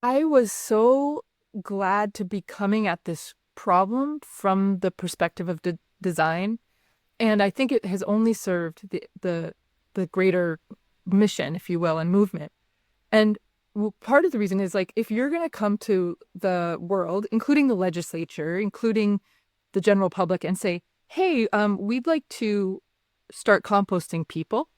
I was so glad to be coming at this problem from the perspective of design, and I think it has only served the greater mission, if you will, and movement. And part of the reason is like if you're going to come to the world, including the legislature, including the general public, and say, "Hey, we'd like to start composting people,"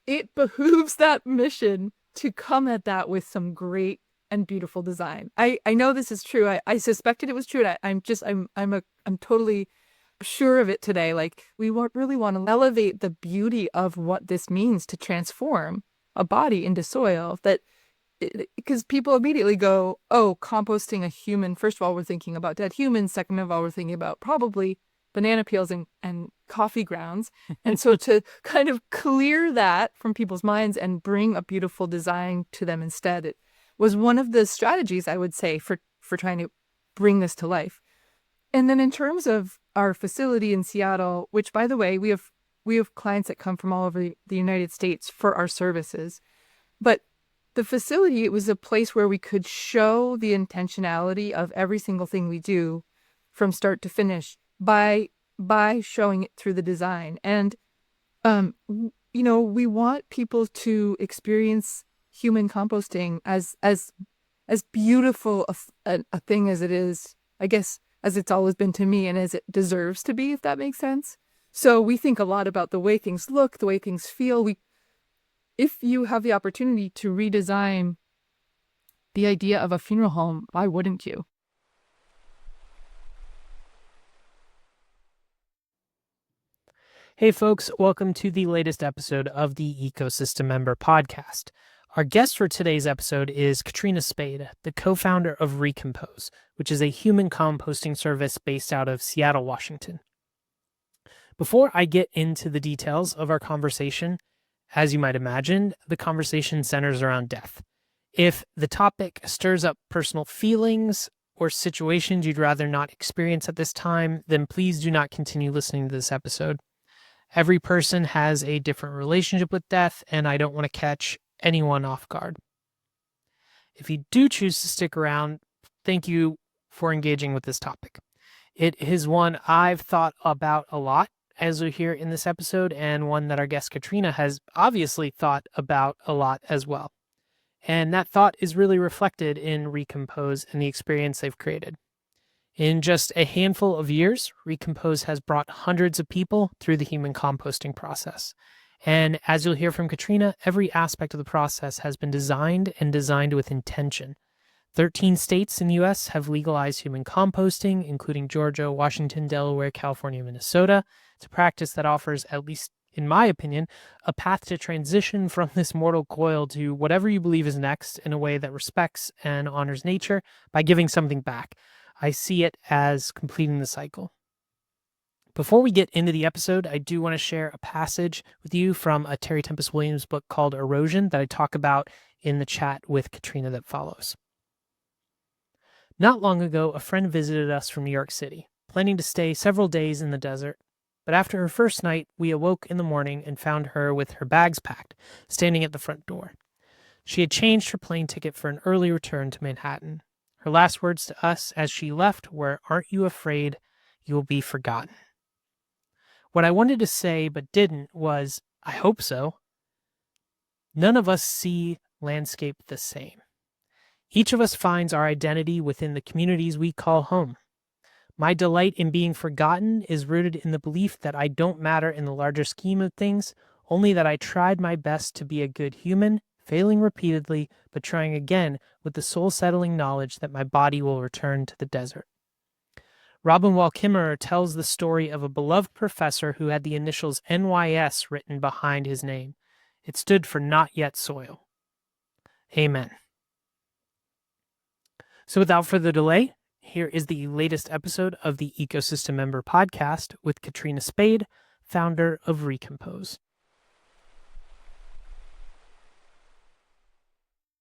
it behooves that mission to come at that with some great and beautiful design. I know this is true. I suspected it was true. And I'm totally sure of it today. Like really want to elevate the beauty of what this means to transform a body into soil. Because people immediately go, oh, composting a human. First of all, we're thinking about dead humans. Second of all, we're thinking about probably banana peels and coffee grounds. And so to kind of clear that from people's minds and bring a beautiful design to them instead, it was one of the strategies I would say for trying to bring this to life. And then in terms of our facility in Seattle, which by the way, we have clients that come from all over the United States for our services. But the facility, it was a place where we could show the intentionality of every single thing we do from start to finish by showing it through the design. And we want people to experience human composting as beautiful a thing as it is, I guess, as it's always been to me and as it deserves to be, if that makes sense. So we think a lot about the way things look, the way things feel. If you have the opportunity to redesign the idea of a funeral home, why wouldn't you? Hey folks, welcome to the latest episode of the Ecosystem Member Podcast. Our guest for today's episode is Katrina Spade, the co-founder of Recompose, which is a human composting service based out of Seattle, Washington. Before I get into the details of our conversation, as you might imagine, the conversation centers around death. If the topic stirs up personal feelings or situations you'd rather not experience at this time, then please do not continue listening to this episode. Every person has a different relationship with death, and I don't want to catch anyone off guard. If you do choose to stick around, thank you for engaging with this topic. It is one I've thought about a lot, as we hear in this episode, and one that our guest Katrina has obviously thought about a lot as well. And that thought is really reflected in Recompose and the experience they've created. In just a handful of years, Recompose has brought hundreds of people through the human composting process. And as you'll hear from Katrina, every aspect of the process has been designed with intention. 13 states in the U.S. have legalized human composting, including Georgia, Washington, Delaware, California, and Minnesota. It's a practice that offers, at least in my opinion, a path to transition from this mortal coil to whatever you believe is next in a way that respects and honors nature by giving something back. I see it as completing the cycle. Before we get into the episode, I do want to share a passage with you from a Terry Tempest Williams book called Erosion that I talk about in the chat with Katrina that follows. Not long ago, a friend visited us from New York City, planning to stay several days in the desert. But after her first night, we awoke in the morning and found her with her bags packed, standing at the front door. She had changed her plane ticket for an early return to Manhattan. Her last words to us as she left were, "Aren't you afraid you will be forgotten?" What I wanted to say but didn't was, I hope so. None of us see landscape the same. Each of us finds our identity within the communities we call home. My delight in being forgotten is rooted in the belief that I don't matter in the larger scheme of things, only that I tried my best to be a good human, failing repeatedly, but trying again with the soul-settling knowledge that my body will return to the desert. Robin Wall Kimmerer tells the story of a beloved professor who had the initials NYS written behind his name. It stood for Not Yet Soil. Amen. So without further delay, here is the latest episode of the Ecosystem Member Podcast with Katrina Spade, founder of Recompose.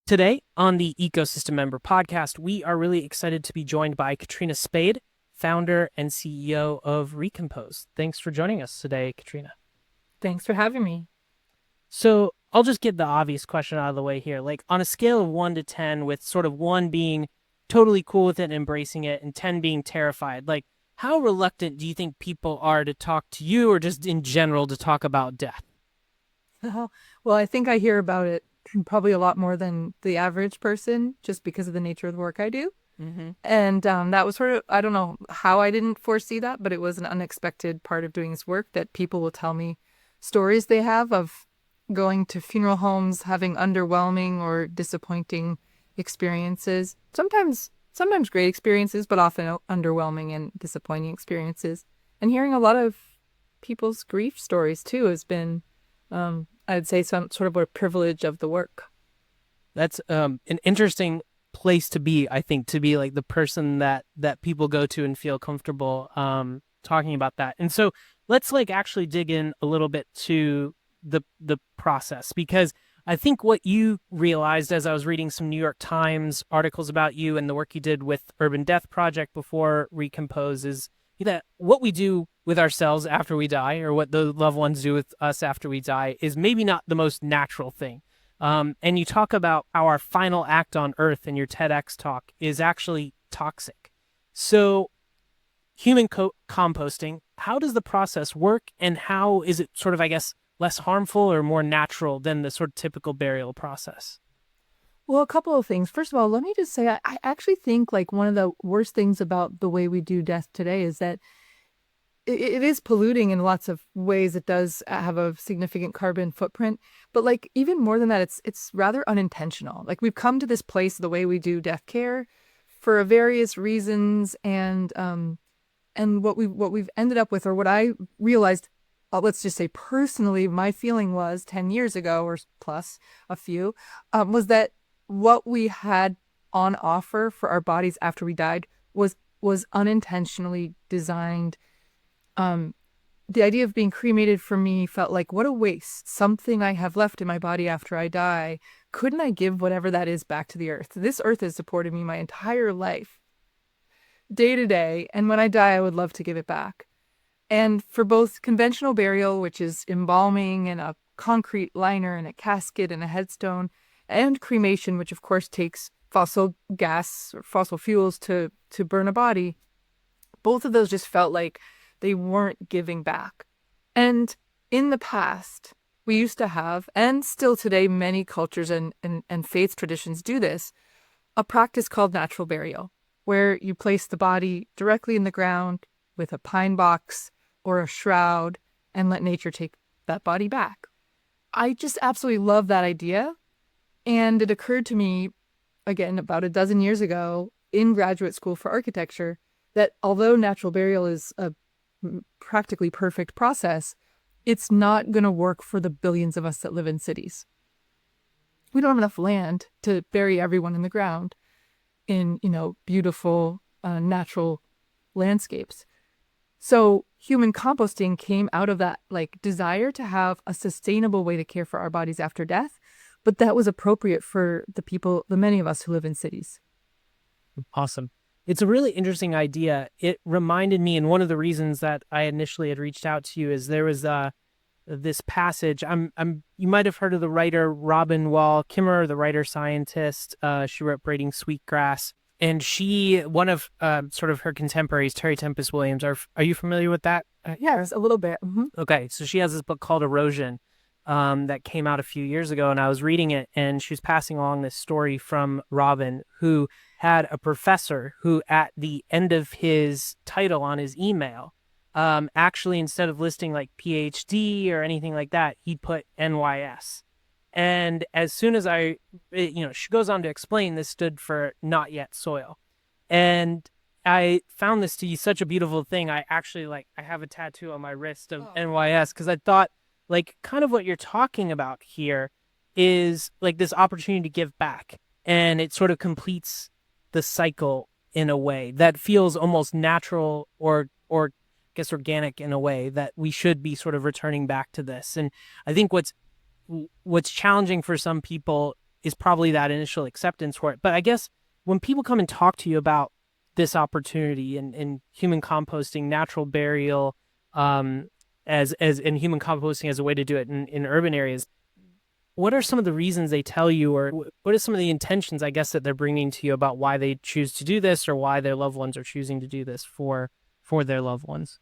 Today on the Ecosystem Member Podcast, we are really excited to be joined by Katrina Spade, founder and CEO of Recompose. Thanks for joining us today, Katrina. Thanks for having me. So I'll just get the obvious question out of the way here. Like on a scale of 1 to 10, with sort of 1 being totally cool with it and embracing it, and 10 being terrified, like how reluctant do you think people are to talk to you, or just in general to talk about death? Well, I think I hear about it probably a lot more than the average person, just because of the nature of the work I do. Mm-hmm. And that was sort of, I don't know how I didn't foresee that, but it was an unexpected part of doing this work, that people will tell me stories they have of going to funeral homes, having underwhelming or disappointing experiences. Sometimes great experiences, but often underwhelming and disappointing experiences. And hearing a lot of people's grief stories too has been, I'd say, some sort of a privilege of the work. That's an interesting place to be, I think, to be like the person that people go to and feel comfortable talking about that. And so let's like actually dig in a little bit to the process, because I think what you realized as I was reading some New York Times articles about you and the work you did with Urban Death Project before Recompose is that what we do with ourselves after we die, or what the loved ones do with us after we die, is maybe not the most natural thing. And you talk about how our final act on Earth in your TEDx talk is actually toxic. So human composting, how does the process work, and how is it sort of, I guess, less harmful or more natural than the sort of typical burial process? Well, a couple of things. First of all, let me just say, I actually think like one of the worst things about the way we do death today is that it is polluting in lots of ways. It does have a significant carbon footprint, but like even more than that, it's rather unintentional. Like we've come to this place, the way we do death care, for various reasons, and what we've ended up with, or what I realized, let's just say personally, my feeling was 10 years ago, or plus a few, was that what we had on offer for our bodies after we died was unintentionally designed. The idea of being cremated for me felt like, what a waste. Something I have left in my body after I die. Couldn't I give whatever that is back to the earth? This earth has supported me my entire life, day to day, and when I die, I would love to give it back. And for both conventional burial, which is embalming and a concrete liner and a casket and a headstone, and cremation, which of course takes fossil gas or fossil fuels to burn a body, both of those just felt like they weren't giving back. And in the past, we used to have, and still today, many cultures and faith traditions do this, a practice called natural burial, where you place the body directly in the ground with a pine box or a shroud and let nature take that body back. I just absolutely love that idea. And it occurred to me, again, about a dozen years ago in graduate school for architecture, that although natural burial is a practically perfect process, it's not going to work for the billions of us that live in cities. We don't have enough land to bury everyone in the ground in, beautiful, natural landscapes. So human composting came out of that desire to have a sustainable way to care for our bodies after death, but that was appropriate for the many of us who live in cities. Awesome. It's a really interesting idea. It reminded me, and one of the reasons that I initially had reached out to you is there was this passage. You might have heard of the writer Robin Wall Kimmerer, the writer scientist. She wrote Braiding Sweetgrass, and one of sort of her contemporaries, Terry Tempest Williams. Are you familiar with that? Yeah, a little bit. Mm-hmm. Okay, so she has this book called Erosion that came out a few years ago, and I was reading it, and she was passing along this story from Robin, who had a professor who, at the end of his title on his email, actually, instead of listing like PhD or anything like that, he'd put NYS. And as soon as she goes on to explain this stood for not yet soil. And I found this to be such a beautiful thing. I actually I have a tattoo on my wrist of NYS, because I thought kind of what you're talking about here is this opportunity to give back. And it sort of completes the cycle in a way that feels almost natural, or I guess organic, in a way that we should be sort of returning back to this. And I think what's challenging for some people is probably that initial acceptance for it. But I guess when people come and talk to you about this opportunity and human composting, natural burial, as in human composting as a way to do it in urban areas, what are some of the reasons they tell you, or what are some of the intentions, I guess, that they're bringing to you about why they choose to do this, or why their loved ones are choosing to do this for their loved ones?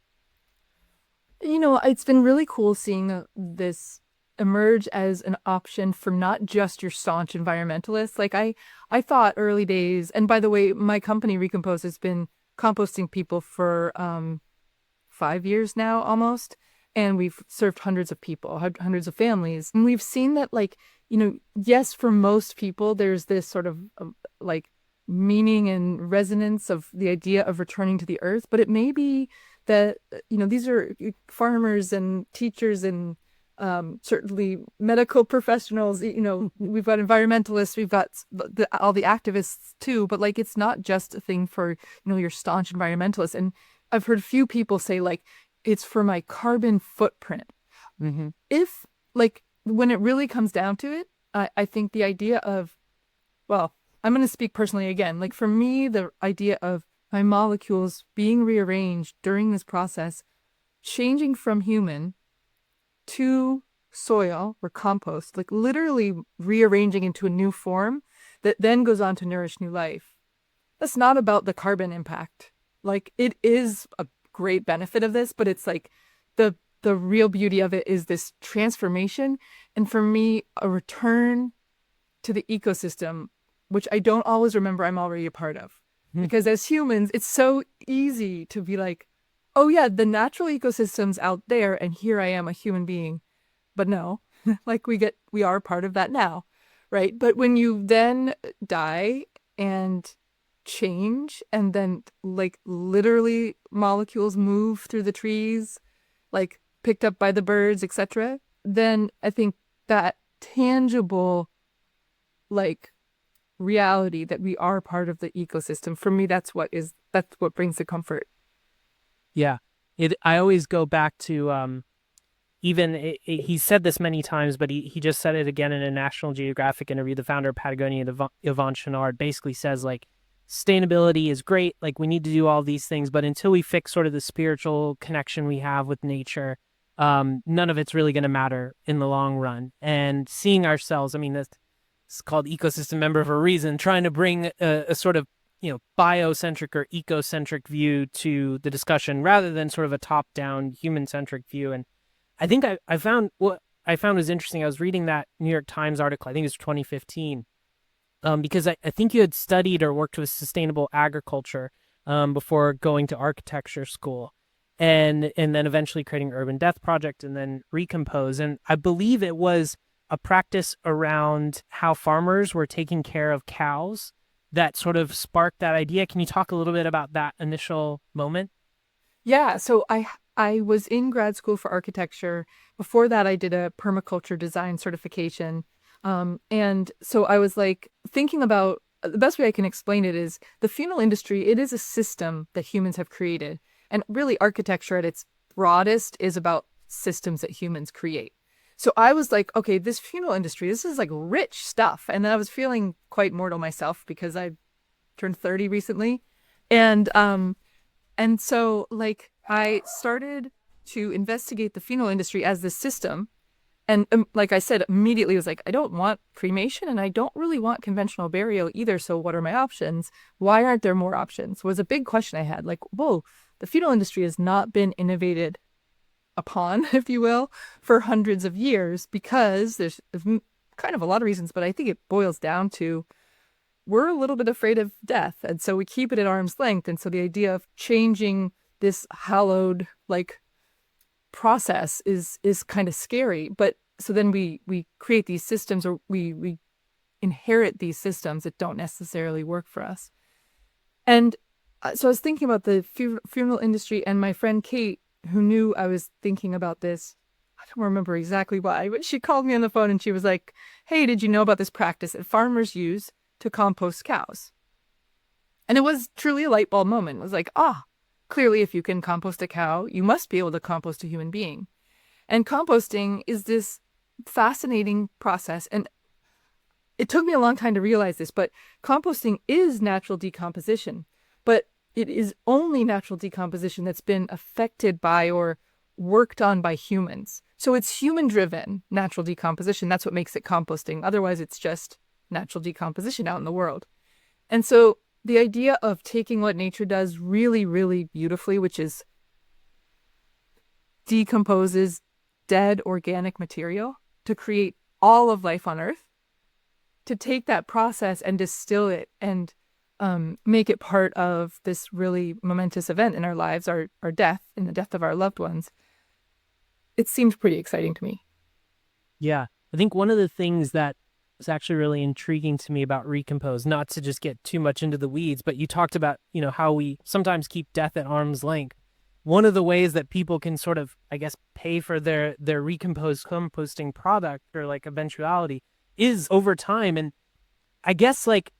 It's been really cool seeing this emerge as an option for not just your staunch environmentalists. Like I thought early days, and by the way, my company Recompose has been composting people for 5 years now almost, and we've served hundreds of people, hundreds of families, and we've seen that, like, yes, for most people there's this sort of like meaning and resonance of the idea of returning to the earth, but it may be that these are farmers and teachers and certainly medical professionals. We've got environmentalists, we've got all the activists too, but like it's not just a thing for your staunch environmentalists. And I've heard few people say, like, it's for my carbon footprint. Mm-hmm. If, like, when it really comes down to it, I think the idea of, well, I'm going to speak personally again. Like, for me, the idea of my molecules being rearranged during this process, changing from human to soil or compost, like literally rearranging into a new form that then goes on to nourish new life. That's not about the carbon impact. Like, it is a great benefit of this, but it's like the real beauty of it is this transformation. And for me, a return to the ecosystem, which I don't always remember I'm already a part of. Because as humans, it's so easy to be like, oh yeah, the natural ecosystem's out there and here I am, a human being. But no, like we are part of that now, right? But when you then die and change, and then like literally molecules move through the trees, like picked up by the birds, etc., then I think that tangible, like, reality that we are part of the ecosystem, for me, that's what brings the comfort. Yeah. I always go back to he said this many times, but he just said it again in a National Geographic interview. The founder of Patagonia, Yvon Chouinard, basically says, like, sustainability is great, like we need to do all these things, but until we fix sort of the spiritual connection we have with nature, none of it's really going to matter in the long run. And seeing ourselves, I mean, it's called ecosystem member for a reason, trying to bring a sort of biocentric or ecocentric view to the discussion rather than sort of a top-down human-centric view. And I think I found what I found was interesting. I was reading that New York Times article, I think it was 2015, because I think you had studied or worked with sustainable agriculture before going to architecture school, and then eventually creating Urban Death Project and then Recompose. And I believe it was a practice around how farmers were taking care of cows that sort of sparked that idea. Can you talk a little bit about that initial moment? Yeah, so I was in grad school for architecture. Before that, I did a permaculture design certification. And so I was like thinking about the best way I can explain it is the funeral industry. It is a system that humans have created. And really, architecture at its broadest is about systems that humans create. So I was like, okay, this funeral industry, this is like rich stuff. And then I was feeling quite mortal myself because I turned 30 recently. And so like I started to investigate the funeral industry as this system. And like I said, immediately was like, I don't want cremation and I don't really want conventional burial either. So what are my options? Why aren't there more options? Was a big question I had. Like, whoa, the funeral industry has not been innovated upon, if you will, for hundreds of years, because there's kind of a lot of reasons, but I think it boils down to we're a little bit afraid of death, and so we keep it at arm's length. And so the idea of changing this hallowed like process is kind of scary. But so then we create these systems, or we inherit these systems that don't necessarily work for us. And so I was thinking about the funeral industry, and my friend Kate, who knew I was thinking about this, I don't remember exactly why, but she called me on the phone and she was like, hey, did you know about this practice that farmers use to compost cows? And it was truly a light bulb moment. It was like, clearly if you can compost a cow, you must be able to compost a human being. And composting is this fascinating process. And it took me a long time to realize this, but composting is natural decomposition. But it is only natural decomposition that's been affected by or worked on by humans. So it's human-driven natural decomposition. That's what makes it composting. Otherwise, it's just natural decomposition out in the world. And so the idea of taking what nature does really, really beautifully, which is decomposes dead organic material to create all of life on Earth, to take that process and distill it and make it part of this really momentous event in our lives, our death and the death of our loved ones. It seemed pretty exciting to me. Yeah. I think one of the things that was actually really intriguing to me about Recompose, not to just get too much into the weeds, but you talked about, how we sometimes keep death at arm's length. One of the ways that people can sort of, I guess, pay for their Recompose composting product or like eventuality is over time. And I guess like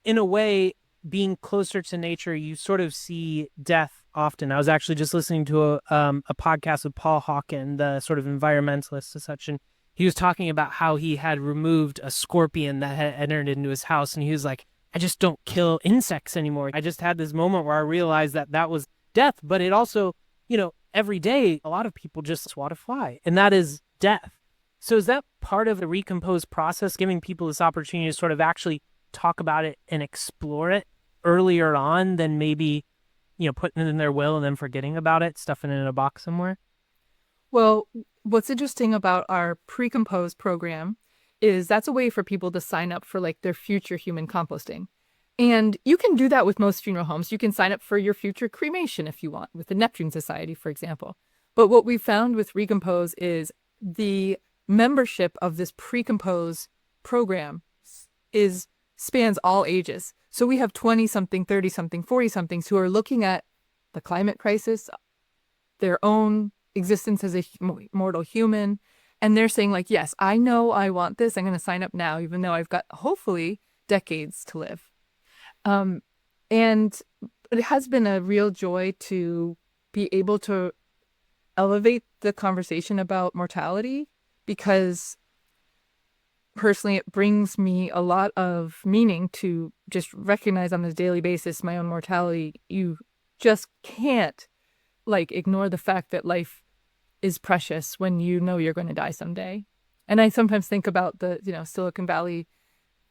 in a way, being closer to nature, you sort of see death often. I was actually just listening to a podcast with Paul Hawken, the sort of environmentalist and such, and he was talking about how he had removed a scorpion that had entered into his house, and he was like, I just don't kill insects anymore. I just had this moment where I realized that was death, but it also, every day, a lot of people just swat a fly, and that is death. So is that part of the Recompose process, giving people this opportunity to sort of actually talk about it and explore it earlier on than maybe, putting it in their will and then forgetting about it, stuffing it in a box somewhere? Well, what's interesting about our pre-compose program is that's a way for people to sign up for like their future human composting. And you can do that with most funeral homes. You can sign up for your future cremation if you want, with the Neptune Society, for example. But what we found with Recompose is the membership of this pre-compose program spans all ages. So we have 20-something, 30-something, 40-somethings who are looking at the climate crisis, their own existence as a mortal human, and they're saying like, yes, I know I want this. I'm going to sign up now, even though I've got hopefully decades to live. And it has been a real joy to be able to elevate the conversation about mortality, because personally, it brings me a lot of meaning to just recognize on a daily basis my own mortality. You just can't ignore the fact that life is precious when you know you're going to die someday. And I sometimes think about the, Silicon Valley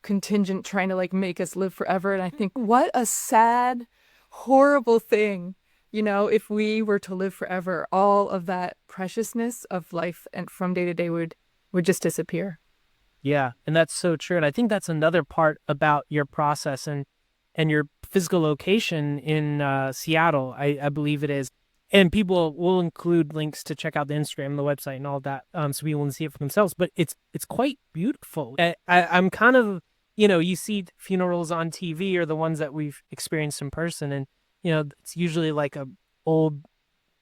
contingent trying to make us live forever. And I think, what a sad, horrible thing, if we were to live forever, all of that preciousness of life and from day to day would just disappear. Yeah, and that's so true. And I think that's another part about your process and your physical location in Seattle, I believe it is. And people will include links to check out the Instagram, the website, and all that, so people can see it for themselves. But it's quite beautiful. I'm kind of, you see funerals on TV or the ones that we've experienced in person, and it's usually like a old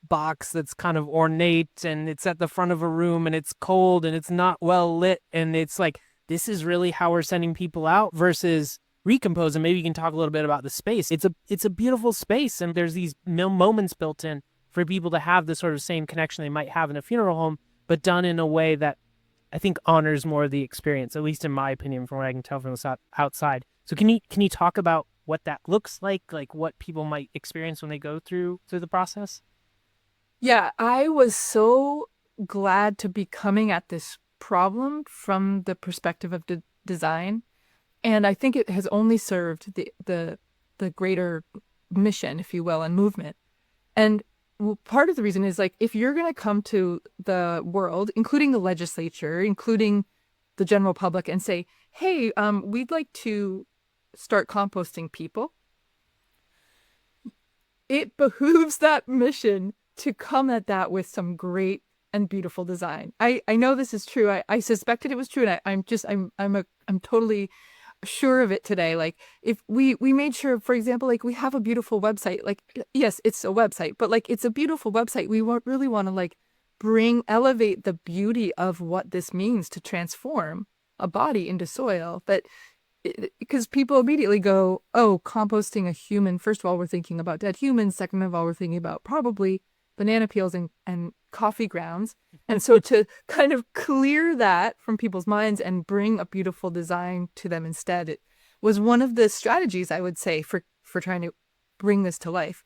box that's kind of ornate, and it's at the front of a room, and it's cold, and it's not well lit, and it's like, this is really how we're sending people out, versus Recompose. And maybe you can talk a little bit about the space. It's a beautiful space, and there's these moments built in for people to have the sort of same connection they might have in a funeral home, but done in a way that I think honors more of the experience, at least in my opinion, from what I can tell from the outside. So can you talk about what that looks like what people might experience when they go through the process? Yeah, I was so glad to be coming at this problem from the perspective of design. And I think it has only served the greater mission, if you will, and movement. And part of the reason is if you're going to come to the world, including the legislature, including the general public, and say, hey, we'd like to start composting people, it behooves that mission to come at that with some great and beautiful design. I know this is true. I suspected it was true, and I'm totally sure of it today. If we made sure, for example, we have a beautiful website. Yes, it's a website, but it's a beautiful website. We really want to elevate the beauty of what this means to transform a body into soil. Because people immediately go, oh, composting a human. First of all, we're thinking about dead humans. Second of all, we're thinking about probably banana peels and coffee grounds. And so to kind of clear that from people's minds and bring a beautiful design to them instead, it was one of the strategies, I would say, for trying to bring this to life.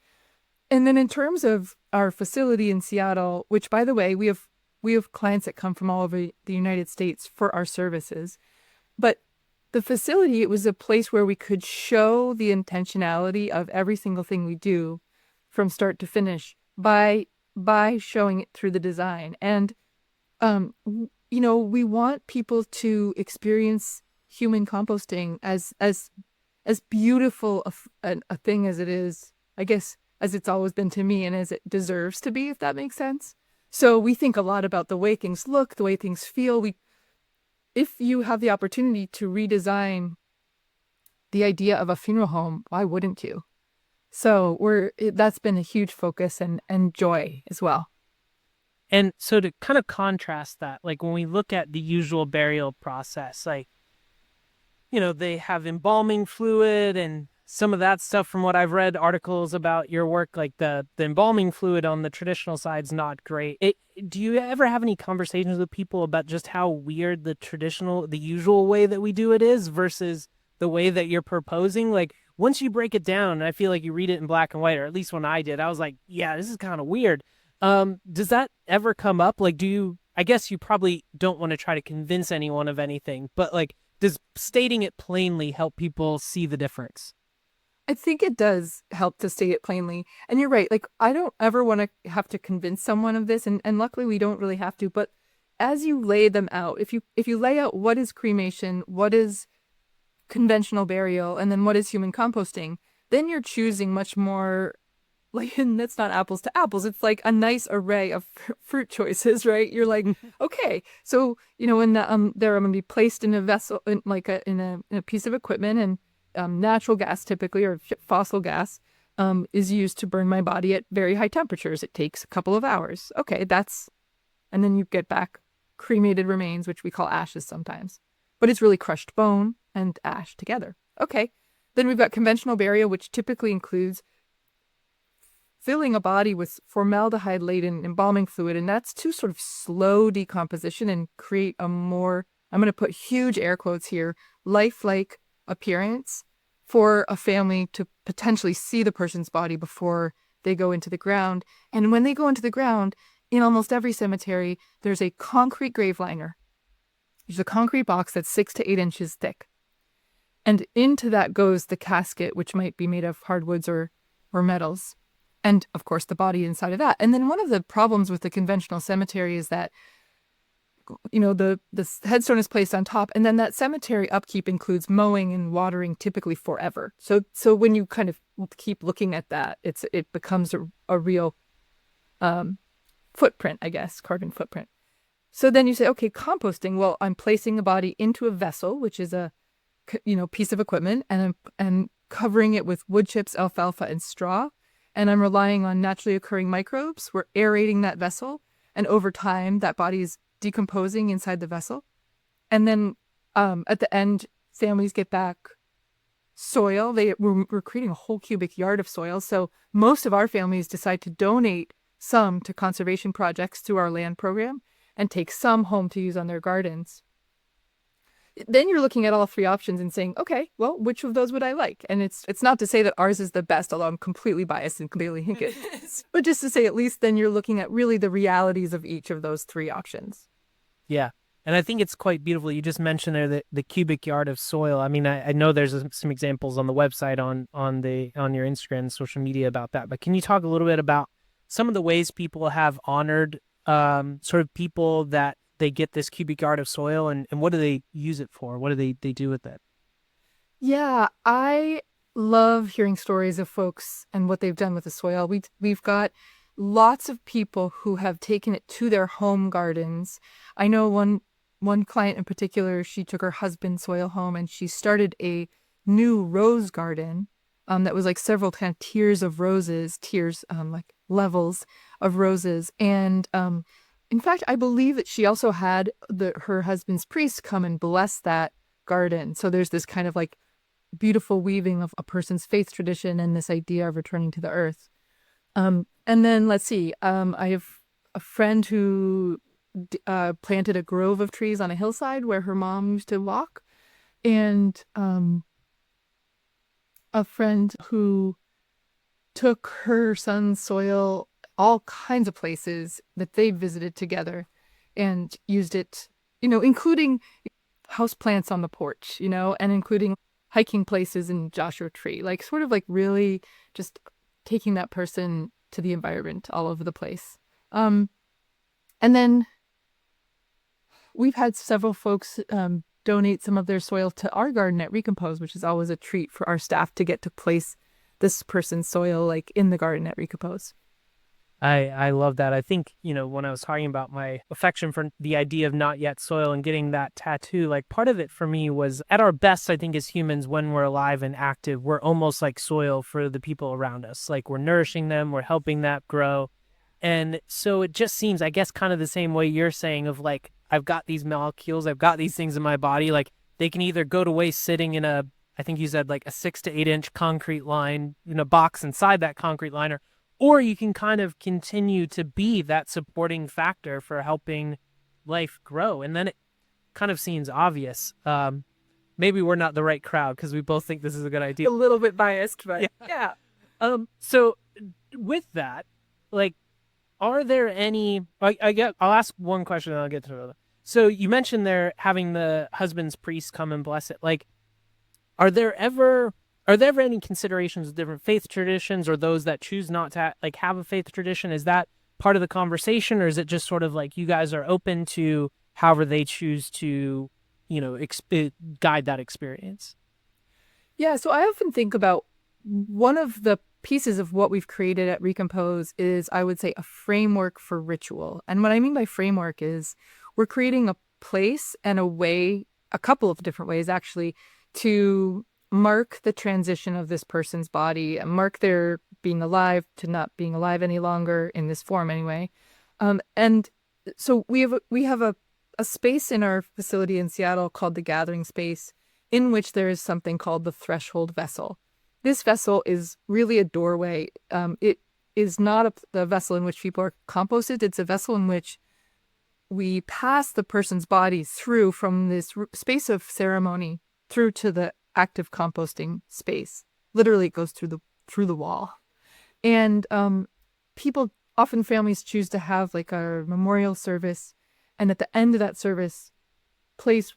And then in terms of our facility in Seattle, which, by the way, we have we have clients that come from all over the United States for our services. But the facility, it was a place where we could show the intentionality of every single thing we do from start to finish by showing it through the design. And we want people to experience human composting as beautiful a thing as it is, I guess, as it's always been to me and as it deserves to be, if that makes sense. So we think a lot about the way things look, the way things feel. If you have the opportunity to redesign the idea of a funeral home, why wouldn't you? So that's been a huge focus and joy as well. And so to kind of contrast that, like when we look at the usual burial process, like, they have embalming fluid and some of that stuff. From what I've read articles about your work, like the embalming fluid on the traditional side is not great. Do you ever have any conversations with people about just how weird the usual way that we do it is versus the way that you're proposing? Like, once you break it down, and I feel like you read it in black and white, or at least when I did, I was like, yeah, this is kind of weird. Does that ever come up? Like, I guess you probably don't want to try to convince anyone of anything, but like, does stating it plainly help people see the difference? I think it does help to state it plainly. And you're right. Like, I don't ever want to have to convince someone of this. And luckily we don't really have to. But as you lay them out, if you lay out what is cremation, what is conventional burial, and then what is human composting, then you're choosing much more, like, and that's not apples to apples. It's like a nice array of fruit choices, right? You're like, okay, so when they're going to be placed in a vessel, in a piece of equipment, and natural gas typically, or fossil gas, is used to burn my body at very high temperatures. It takes a couple of hours. Okay, and then you get back cremated remains, which we call ashes sometimes, but it's really crushed bone and ash together. Okay, then we've got conventional burial, which typically includes filling a body with formaldehyde-laden embalming fluid, and that's to sort of slow decomposition and create a more, I'm going to put huge air quotes here, lifelike appearance for a family to potentially see the person's body before they go into the ground. And when they go into the ground, in almost every cemetery, there's a concrete grave liner. There's a concrete box that's 6 to 8 inches thick. And into that goes the casket, which might be made of hardwoods or metals. And of course, the body inside of that. And then one of the problems with the conventional cemetery is that, the headstone is placed on top, and then that cemetery upkeep includes mowing and watering typically forever. So when you kind of keep looking at that, it becomes a real footprint, I guess, carbon footprint. So then you say, okay, composting. Well, I'm placing a body into a vessel, which is a piece of equipment, and I'm covering it with wood chips, alfalfa, and straw. And I'm relying on naturally occurring microbes. We're aerating that vessel, and over time, that body is decomposing inside the vessel. And then at the end, families get back soil. We're creating a whole cubic yard of soil. So most of our families decide to donate some to conservation projects through our land program and take some home to use on their gardens. Then you're looking at all three options and saying, okay, well, which of those would I like? And it's not to say that ours is the best, although I'm completely biased and completely think it is. But just to say, at least then you're looking at really the realities of each of those three options. Yeah. And I think it's quite beautiful. You just mentioned there the cubic yard of soil. I mean, I know there's some examples on the website, on your Instagram and social media about that. But can you talk a little bit about some of the ways people have honored sort of people that they get this cubic yard of soil, and what do they use it for? What do they do with it? Yeah, I love hearing stories of folks and what they've done with the soil. We've got lots of people who have taken it to their home gardens. I know one client in particular, she took her husband's soil home and she started a new rose garden that was like several kind of tiers of roses, like levels of roses. And in fact, I believe that she also had her husband's priest come and bless that garden. So there's this kind of like beautiful weaving of a person's faith tradition and this idea of returning to the earth. And then let's see, I have a friend who planted a grove of trees on a hillside where her mom used to walk, and a friend who took her son's soil all kinds of places that they visited together. and used it, including house plants on the porch, and including hiking places in Joshua Tree, like sort of like really just taking that person to the environment all over the place. And then we've had several folks donate some of their soil to our garden at Recompose, which is always a treat for our staff to get to place this person's soil like in the garden at Recompose. I love that. I think, when I was talking about my affection for the idea of not yet soil and getting that tattoo, like part of it for me was at our best, I think as humans, when we're alive and active, we're almost like soil for the people around us. Like we're nourishing them, we're helping that grow. And so it just seems, I guess, kind of the same way you're saying of like, I've got these molecules, I've got these things in my body, like they can either go to waste sitting in I think you said like a 6 to 8 inch concrete line in a box inside that concrete liner, or you can kind of continue to be that supporting factor for helping life grow. And then it kind of seems obvious. Maybe we're not the right crowd because we both think this is a good idea. A little bit biased, but yeah. So with that, like, are there any, I'll ask one question and I'll get to another. So you mentioned there having the husband's priest come and bless it. Like, are there ever any considerations of different faith traditions or those that choose not to have a faith tradition? Is that part of the conversation, or is it just sort of like you guys are open to however they choose to, guide that experience? Yeah, so I often think about one of the pieces of what we've created at Recompose is, I would say, a framework for ritual. And what I mean by framework is we're creating a place and a way, a couple of different ways actually, to mark the transition of this person's body and mark their being alive to not being alive any longer in this form anyway. And so we have a space in our facility in Seattle called the Gathering Space, in which there is something called the threshold vessel. This vessel is really a doorway. It is not the vessel in which people are composted. It's a vessel in which we pass the person's body through from this space of ceremony through to the active composting space. Literally, it goes through the wall. And people, often families, choose to have like a memorial service, and at the end of that service, place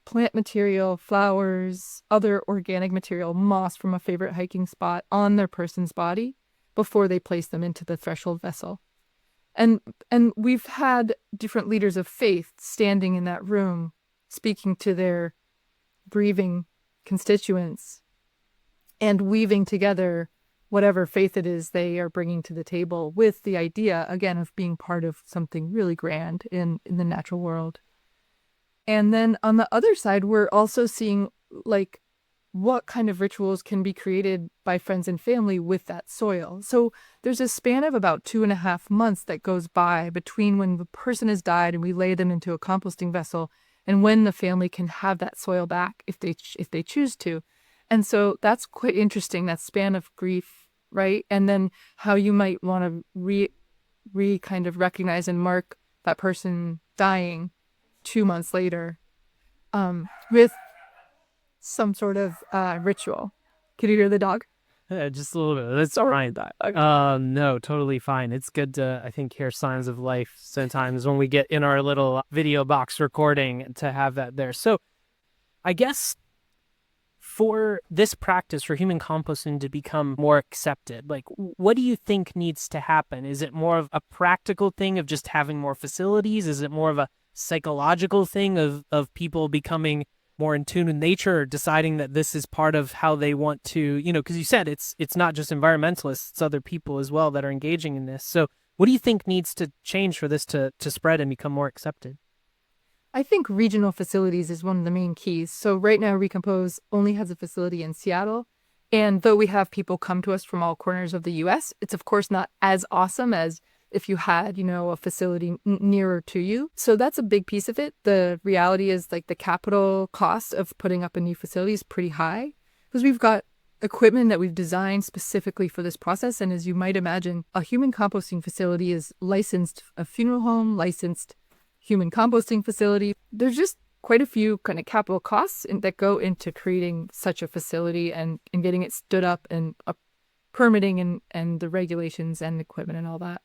plant material, flowers, other organic material, moss from a favorite hiking spot on their person's body before they place them into the threshold vessel. And we've had different leaders of faith standing in that room, speaking to their grieving constituents and weaving together whatever faith it is they are bringing to the table, with the idea, again, of being part of something really grand in the natural world. And then on the other side, we're also seeing like what kind of rituals can be created by friends and family with that soil. So there's a span of about 2.5 months that goes by between when the person has died and we lay them into a composting vessel and when the family can have that soil back if they choose to. And so that's quite interesting, that span of grief, right? And then how you might want to re kind of recognize and mark that person dying 2 months later with some sort of ritual. Can you hear the dog? Just a little bit. That's fine. Okay. No, totally fine. It's good to, I think, hear signs of life sometimes when we get in our little video box recording to have that there. So I guess for this practice, for human composting to become more accepted, like what do you think needs to happen? Is it more of a practical thing of just having more facilities? Is it more of a psychological thing of people becoming more in tune with nature, or deciding that this is part of how they want to, because you said it's not just environmentalists, it's other people as well that are engaging in this. So what do you think needs to change for this to spread and become more accepted? I think regional facilities is one of the main keys. So right now, Recompose only has a facility in Seattle. And though we have people come to us from all corners of the US, it's of course not as awesome as if you had, a facility nearer to you. So that's a big piece of it. The reality is like the capital cost of putting up a new facility is pretty high because we've got equipment that we've designed specifically for this process. And as you might imagine, a human composting facility is licensed, a funeral home, licensed human composting facility. There's just quite a few kind of capital costs that go into creating such a facility and getting it stood up and permitting and the regulations and equipment and all that.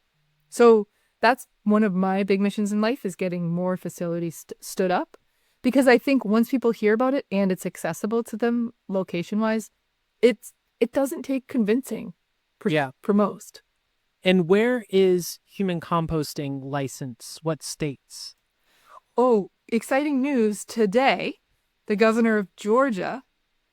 So that's one of my big missions in life, is getting more facilities stood up, because I think once people hear about it and it's accessible to them location wise, it doesn't take convincing for most. And where is human composting licensed? What states? Oh, exciting news today. The governor of Georgia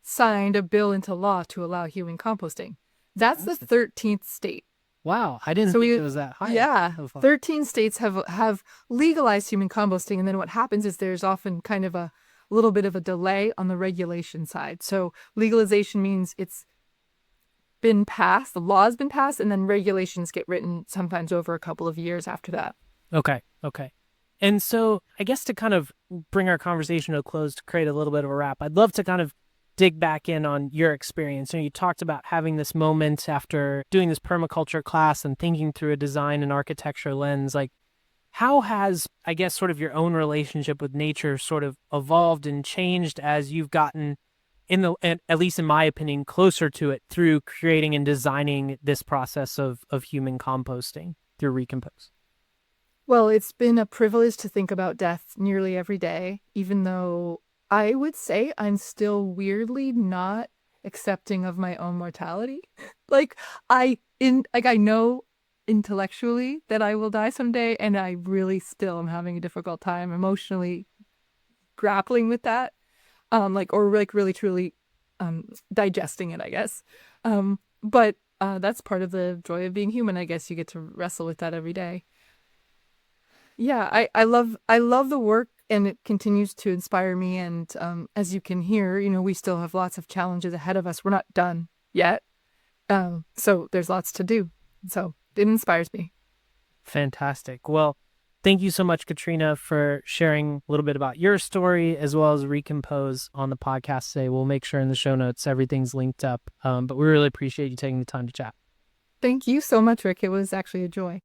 signed a bill into law to allow human composting. That's the 13th state. Wow, I didn't think it was that high. Yeah, 13 states have legalized human composting, and then what happens is there's often kind of a little bit of a delay on the regulation side. So legalization means it's been passed, the law's been passed, and then regulations get written sometimes over a couple of years after that. Okay. And so I guess to kind of bring our conversation to a close, to create a little bit of a wrap, I'd love to kind of dig back in on your experience. You talked about having this moment after doing this permaculture class and thinking through a design and architecture lens. Like, how has, I guess, sort of your own relationship with nature sort of evolved and changed as you've gotten, at least in my opinion, closer to it through creating and designing this process of human composting through Recompose? Well, it's been a privilege to think about death nearly every day, even though I would say I'm still weirdly not accepting of my own mortality. I know intellectually that I will die someday, and I really still am having a difficult time emotionally grappling with that. Really truly digesting it, I guess. But that's part of the joy of being human. I guess you get to wrestle with that every day. Yeah, I love the work, and it continues to inspire me. And as you can hear, we still have lots of challenges ahead of us. We're not done yet. So there's lots to do. So it inspires me. Fantastic. Well, thank you so much, Katrina, for sharing a little bit about your story as well as Recompose on the podcast today. We'll make sure in the show notes everything's linked up. But we really appreciate you taking the time to chat. Thank you so much, Rick. It was actually a joy.